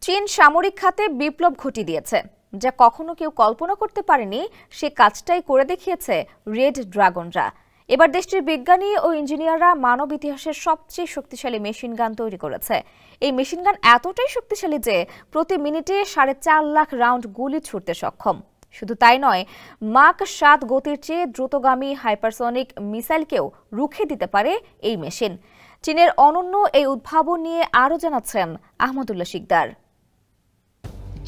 চীন সামরিক খাতে বিপ্লব ঘটিয়ে দিয়েছে, যা কখনো কেউ কল্পনা করতে পারেনি। সে কাজটাই করে দেখিয়েছে রেড ড্রাগনরা। এবার দেশটির বিজ্ঞানী ও ইঞ্জিনিয়াররা মানব ইতিহাসের সবচেয়ে শক্তিশালী মেশিন গান তৈরি করেছে। এই মেশিন গান এতটাই শক্তিশালী যে প্রতি মিনিটে 4.5 লাখ রাউন্ড গুলি ছুড়তে সক্ষম। শুধু তাই নয়, মাক 7 গতির চেয়ে দ্রুতগামী হাইপারসনিক মিসাইলকেও রুখে দিতে পারে এই মেশিন। চীনের অনন্য এই উদ্ভাবন নিয়ে আরও জানাচ্ছেন আহমদুল্লাহ শিকদার।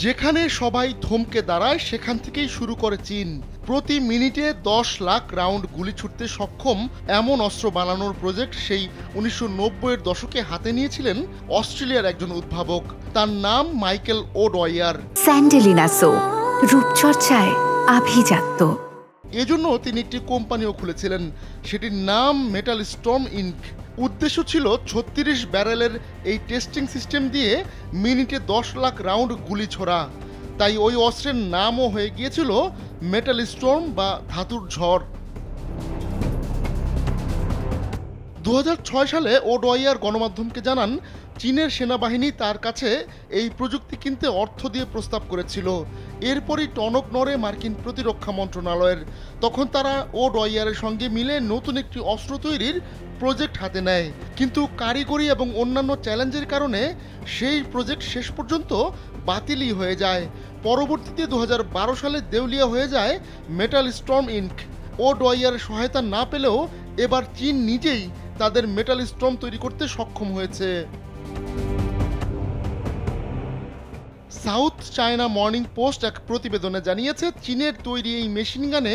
যেখানে সবাই থমকে দাঁড়ায় সেখান থেকেই শুরু করে চীন। প্রতি মিনিটে 10 লাখ রাউন্ড গুলি ছুটতে সক্ষম এমন অস্ত্র বানানোর প্রজেক্ট সেই 1990-এর দশকে হাতে নিয়েছিলেন অস্ট্রেলিয়ার একজন উদ্ভাবক। তার নাম মাইকেল ওডওয়ার। স্যান্ডেলিনা সো, রূপচর্চায় আভিজাত্য। এজন্য তিনি একটি কোম্পানিও খুলেছিলেন, সেটির নাম মেটাল স্টর্ম ইনক। উদ্দেশ্য ছিল 36 ব্যারেলের এই টেস্টিং সিস্টেম দিয়ে মিনিটে 10 লাখ রাউন্ড গুলি ছোড়া। তাই ওই অস্ত্রের নামও হয়ে গিয়েছিল মেটাল স্টর্ম বা ধাতুর ঝড়। 2006 সালে ওডওয়ার গণমাধ্যমকে জানান, চীনের সেনাবাহিনী তার কাছে এই প্রযুক্তি কিনতে অর্থ দিয়ে প্রস্তাব করেছিল। এরপরই টনক নড়ে মার্কিন প্রতিরক্ষা মন্ত্রণালয়ের। তখন তারা ওডওয়ারের সঙ্গে মিলে নতুন একটি অস্ত্র তৈরির প্রজেক্ট হাতে নেয়। কিন্তু কারিগরি এবং অন্যান্য চ্যালেঞ্জের কারণে সেই প্রজেক্ট শেষ পর্যন্ত বাতিলই হয়ে যায়। পরবর্তীতে 2012 সালে দেউলিয়া হয়ে যায় মেটাল স্টর্ম ইনক। ওডওয়ারের সহায়তা না পেলেও এবার চীন নিজেই তাদের মেটাল স্টর্ম তৈরি করতে সক্ষম হয়েছে। সাউথ চায়না মর্নিং পোস্ট এক প্রতিবেদনে জানিয়েছে, চীনের তৈরি এই মেশিন গানে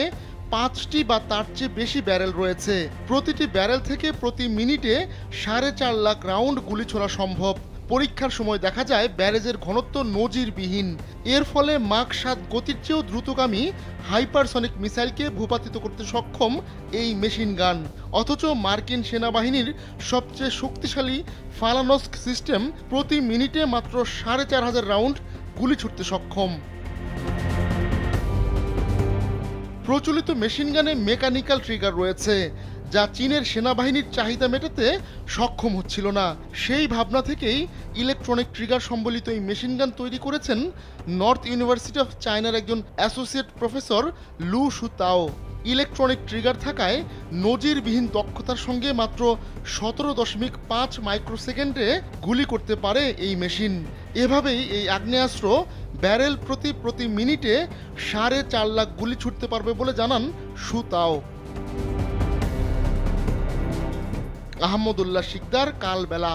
5টি বা তার চেয়ে বেশি ব্যারেল রয়েছে। প্রতিটি ব্যারেল থেকে প্রতি মিনিটে 4.5 লাখ রাউন্ড গুলি ছোড়া সম্ভব। পরীক্ষার সময় দেখা যায় ব্যারেজের ঘনত্ব নজিরবিহীন। এর ফলে মাক 7 গতির চেয়েও দ্রুতগামী হাইপারসনিক মিসাইলকে ভূপাতিত করতে সক্ষম এই মেশিন গান। অথচ মার্কিন সেনাবাহিনীর সবচেয়ে শক্তিশালী ফালানস্ক সিস্টেম প্রতি মিনিটে মাত্র 4,500 রাউন্ড গুলি ছুটতে সক্ষম। প্রচলিত মেশিন গানে মেকানিক্যাল ট্রিগার রয়েছে, যা চীনের সেনাবাহিনীর চাহিদা মেটাতে সক্ষম হচ্ছিল না। সেই ভাবনা থেকেই ইলেকট্রনিক ট্রিগার সম্বলিত এই মেশিন গান তৈরি করেছেন নর্থ ইউনিভার্সিটি অফ চায়নার একজন অ্যাসোসিয়েট প্রফেসর লু সুতাও। ইলেকট্রনিক ট্রিগার থাকায় নজিরবিহীন দক্ষতার সঙ্গে মাত্র 17.5 মাইক্রোসেকেন্ডে গুলি করতে পারে এই মেশিন। এভাবেই এই আগ্নেয়াস্ত্র ব্যারেল প্রতি মিনিটে 4.5 লাখ গুলি ছুটতে পারবে বলে জানান সুতাও। আহমদুল্লাহ শিকদার, কালবেলা।